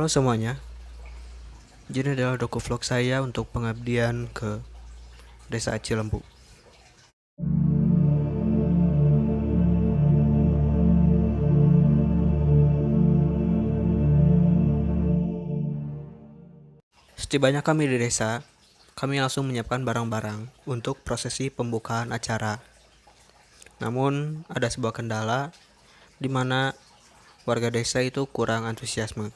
Halo semuanya, jadi ini adalah doku vlog saya untuk pengabdian ke Desa Cilembu. Setibanya kami di desa, kami langsung menyiapkan barang-barang untuk prosesi pembukaan acara. Namun ada sebuah kendala di mana warga desa itu kurang antusiasme,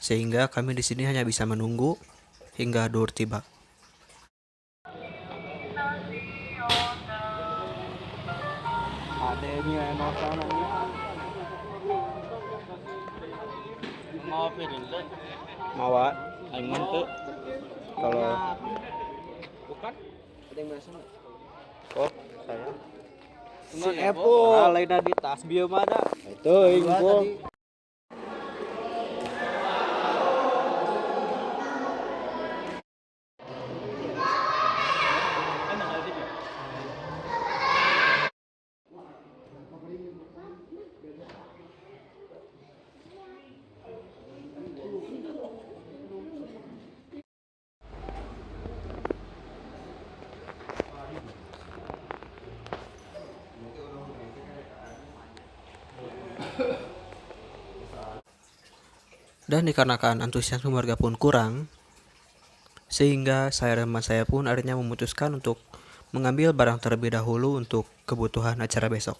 sehingga kami di sini hanya bisa menunggu hingga duhur tiba. Adanya enosananya ngopi rindu Mawa, aing mentu kalau bukan ada yang biasa oh saya si Epo lain di tas bieu mah ada itu info dan dikarenakan antusiasme warga pun kurang, sehingga saya dan teman saya pun akhirnya memutuskan untuk mengambil barang terlebih dahulu untuk kebutuhan acara besok.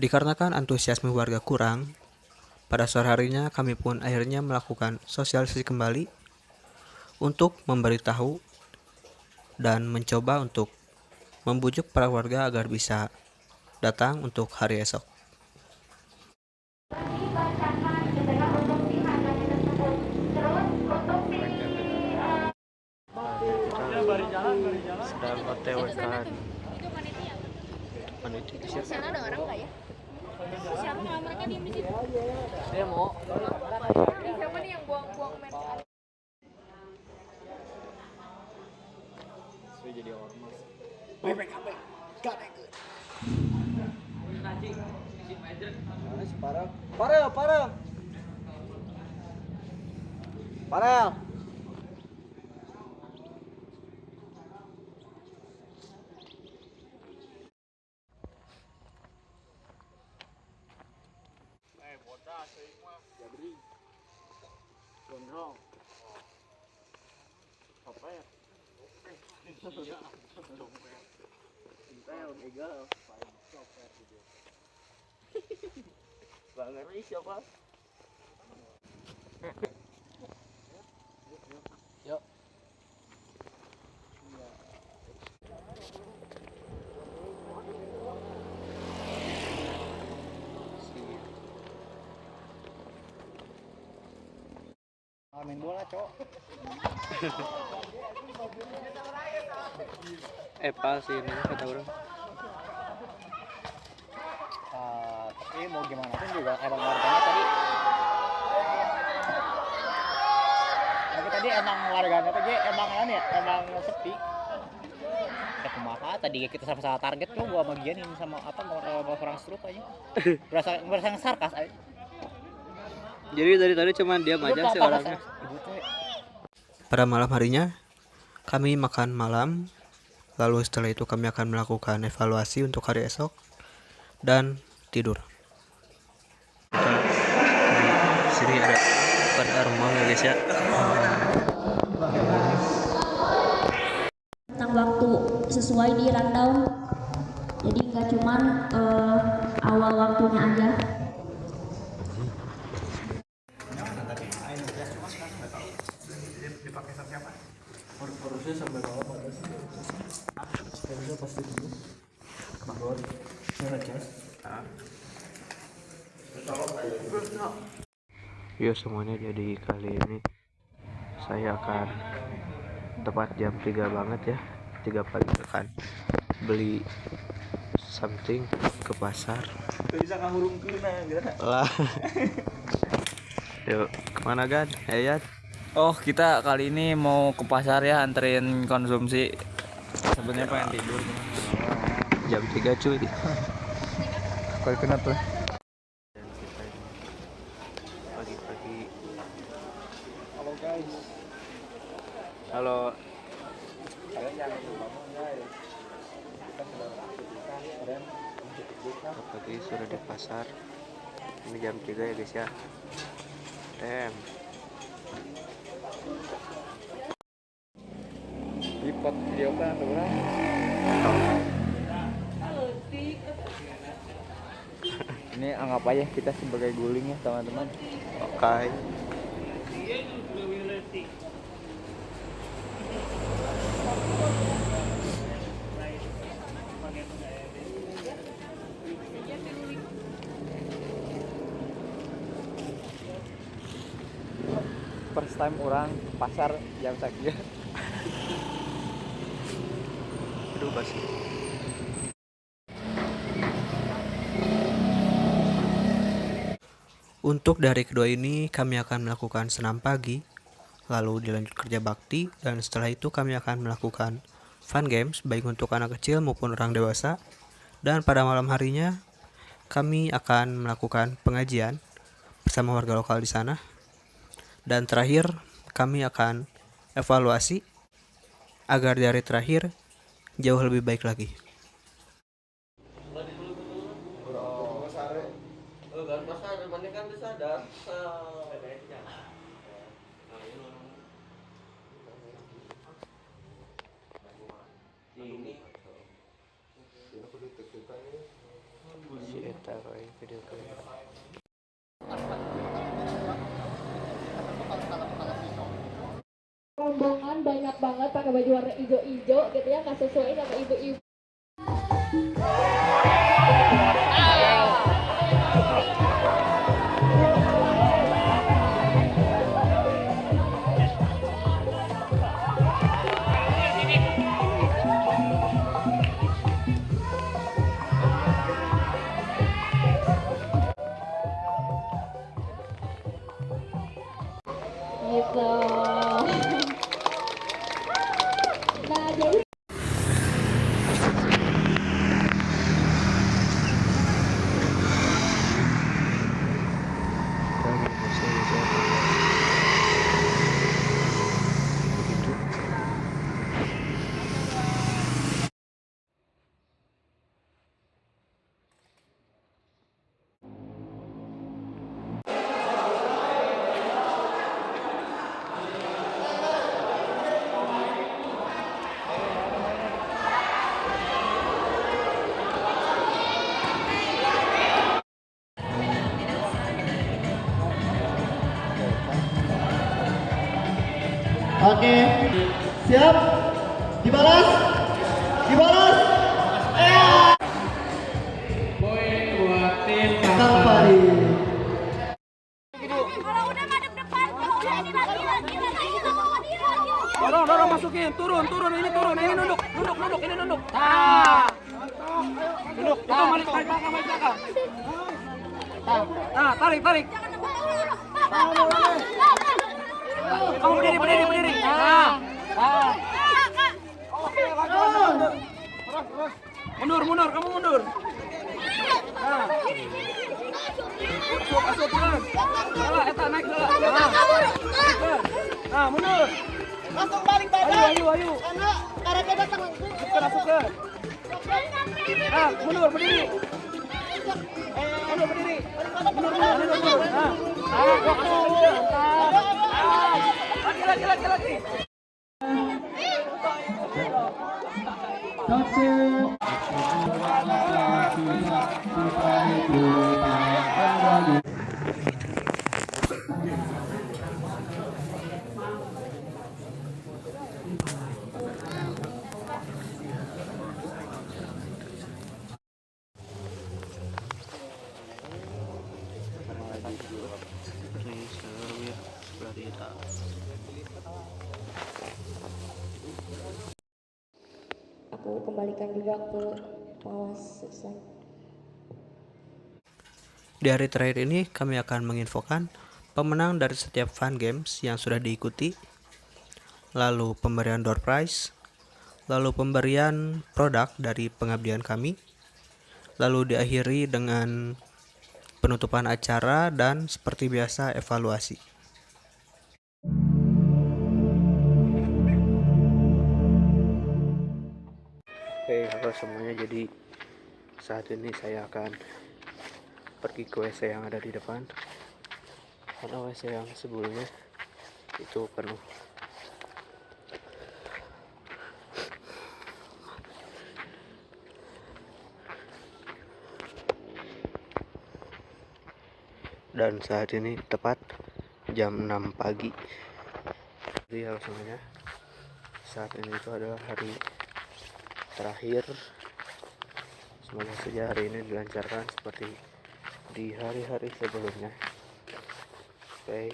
Dikarenakan antusiasme warga kurang, pada sore harinya kami pun akhirnya melakukan sosialisasi kembali untuk memberitahu dan mencoba untuk membujuk para warga agar bisa datang untuk hari esok. Sedang OTW kan panitia. Sana ada orang nggak ya? Siapa nggak mereka diem di situ? dia mau Siapa nih yang buang-buang mereka? saya jadi ormas BPKB gak ada Parel bocah seuing mah jabri gondrong apa ya iya dompet intel egal copet gitu gak ngeri siapa yuk main bola cok Epal sih ini kata orang. tapi mau gimana pun juga emang warganya emang warganya tadi emang ya emang sepi ya kumaha tadi kita sama-sama target tuh gua bagian ini sama apa mau orang stroke aja berasa sarkas aja. Jadi dari tadi cuman diam aja sih orangnya. Pada malam harinya kami makan malam, lalu setelah itu kami akan melakukan evaluasi untuk hari esok dan tidur. Di sini ada pada rumah ya guys ya. Tentang waktu sesuai di rundown, jadi nggak cuman awal waktunya aja. Yo semuanya, jadi kali ini saya akan tepat jam 3 banget ya, 3 pagi akan beli something ke pasar lah. Yuk kemana Gan? Ayat? Oh, kita kali ini mau ke pasar ya, anterin konsumsi. Sebenarnya pengen tidur. Jam 3 cuy. Kalau kenapa? Dan kita ini pagi-pagi. Halo guys. Halo. Kalian jangan lupa bangun guys. Kita sudah kalian Pagi sudah di pasar. Ini jam 3 ya guys ya. Damn. lipat video kan atau berapa? Ini anggap aja kita sebagai guling ya teman-teman. Oke. First time orang ke pasar jam sekian. Aduh basi. Untuk dari kedua ini kami akan melakukan senam pagi, lalu dilanjut kerja bakti, dan setelah itu kami akan melakukan fun games baik untuk anak kecil maupun orang dewasa. Dan pada malam harinya kami akan melakukan pengajian bersama warga lokal di sana. Dan terakhir kami akan evaluasi agar di hari terakhir jauh lebih baik lagi. Si eta kayak video kayak rombongan banyak banget pakai baju warna hijau-hijau gitu ya, nggak sesuai sama ibu-ibu. Gitu. Nah, jadi Oke, siap? Dibalas? Dibalas? Poin buat tim Kalpari. kalau udah ngadep depan, kalau udah ini lagi. Dorong masukin, turun, ini turun, ini nunduk, ini nunduk. Ah. Nunduk, itu balik belakang. Ah, tarik. Kamu berdiri. Ah. Mundur, kamu mundur. Nah. Masuk, turun. Salah, eta naik dulu. Nah, mundur. Langsung balik Ayo. Karena kita Masuk ke. Nah, mundur, berdiri. Mundur, berdiri. Mundur. Nah. Lagi. kembalikan juga ke pengawas selesai. Di hari terakhir ini kami akan menginfokan pemenang dari setiap fun games yang sudah diikuti, lalu pemberian door prize, lalu pemberian produk dari pengabdian kami, lalu diakhiri dengan penutupan acara dan seperti biasa evaluasi. Oke, halo semuanya. Jadi saat ini saya akan pergi ke WC yang ada di depan, karena WC yang sebelumnya itu penuh. Dan saat ini tepat jam 6 pagi. Jadi halo semuanya, saat ini itu adalah hari terakhir. Semoga saja hari ini dilancarkan seperti di hari-hari sebelumnya. Oke.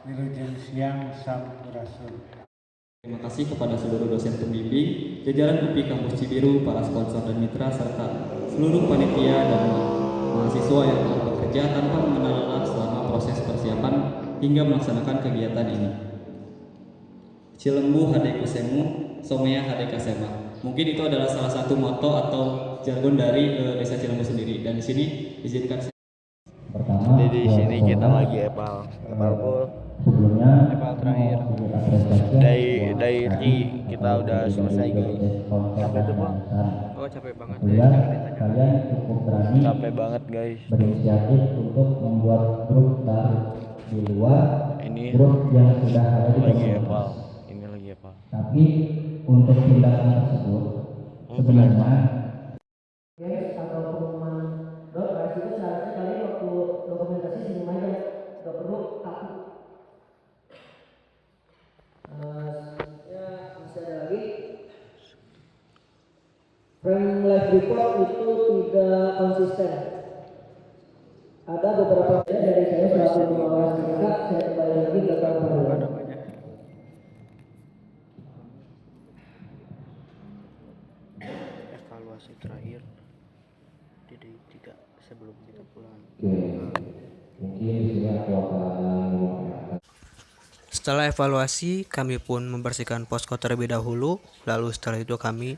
Wilujeng Siang Sampurasun. Terima kasih kepada seluruh dosen pembimbing, jajaran UPI Kampus Cibiru, para sponsor dan mitra, serta seluruh panitia dan mahasiswa yang telah bekerja tanpa mengenal lelah selama proses persiapan hingga melaksanakan kegiatan ini. Cilembu Hadeku Semu, Somea Hadeka Sema. Mungkin itu adalah salah satu moto atau jargon dari Desa Cilembu sendiri. Dan di sini izinkan saya. Pertama, jadi di sini kita lagi eval full. Sebelumnya Eval terakhir dari kita udah selesai guys. Capek tuh bang? Oh, capek banget. Kalian cukup berani Capek banget guys. berinisiatif untuk membuat grup baru di luar Ini grup yang sudah ada di lagi komunitas. eval. Ini lagi eval. Tapi untuk tindakan tersebut sebenarnya atau pengumuman door prize itu seharusnya kalian waktu dokumentasi senyum aja, nggak perlu kaku. Ya masih ada lagi. Frame live report itu tidak konsisten. Ada beberapa dari saya selaku pengawas mereka, saya kembali lagi ke kantor. Evaluasi terakhir di D3 sebelum kita pulang. Setelah evaluasi, kami pun membersihkan posko terlebih dahulu. Lalu setelah itu kami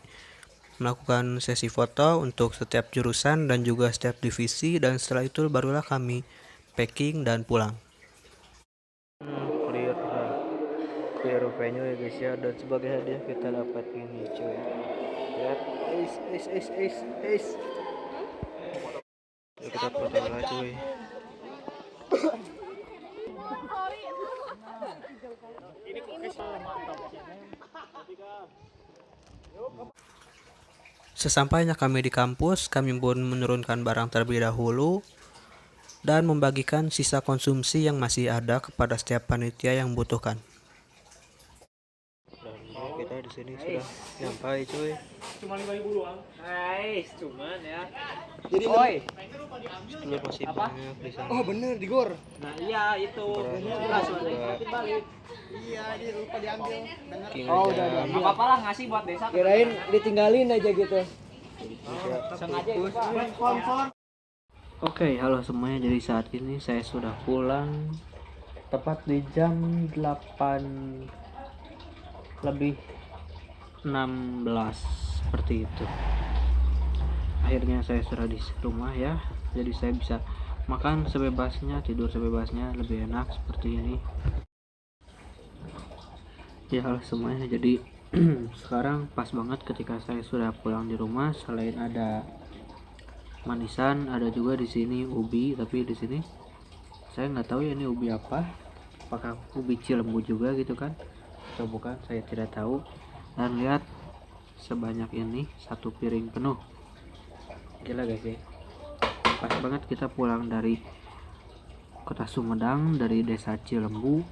melakukan sesi foto untuk setiap jurusan dan juga setiap divisi, dan setelah itu barulah kami packing dan pulang. Clear venue ya guys ya, dan sebagai hadiah kita dapat ini cuy. Lihat, ace. Yuk kita foto dulu cuy. Sesampainya kami di kampus, kami pun menurunkan barang terlebih dahulu dan membagikan sisa konsumsi yang masih ada kepada setiap panitia yang membutuhkan. Dan kita di sini sudah sampai cuy. Cuma 5.000 doang. Guys, cuman ya. Jadi Sebelum masih banyak di sana. oh bener di gor. Nah iya itu. Balik. Iya, dia lupa diambil. Dengar. Oh, udah Gak apa-apa lah ngasih buat desa. Kirain ditinggalin aja gitu. Sengaja itu pak. Sponsor. Oke, halo semuanya. Jadi saat ini saya sudah pulang tepat di jam 8:16 seperti itu. Akhirnya saya sudah di rumah ya. Jadi saya bisa makan sebebasnya, tidur sebebasnya, lebih enak seperti ini. Ya halo semuanya. Jadi sekarang pas banget ketika saya sudah pulang di rumah. Selain ada manisan, ada juga di sini ubi, tapi di sini saya nggak tahu ya ini ubi apa, apakah ubi Cilembu juga gitu kan atau bukan, saya tidak tahu. Dan lihat sebanyak ini, satu piring penuh, gila guys ya. Pas banget kita pulang dari kota Sumedang dari desa Cilembu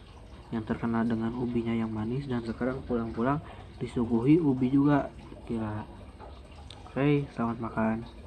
yang terkenal dengan ubinya yang manis, dan sekarang pulang-pulang disuguhi ubi juga. Gila. Oke, selamat makan.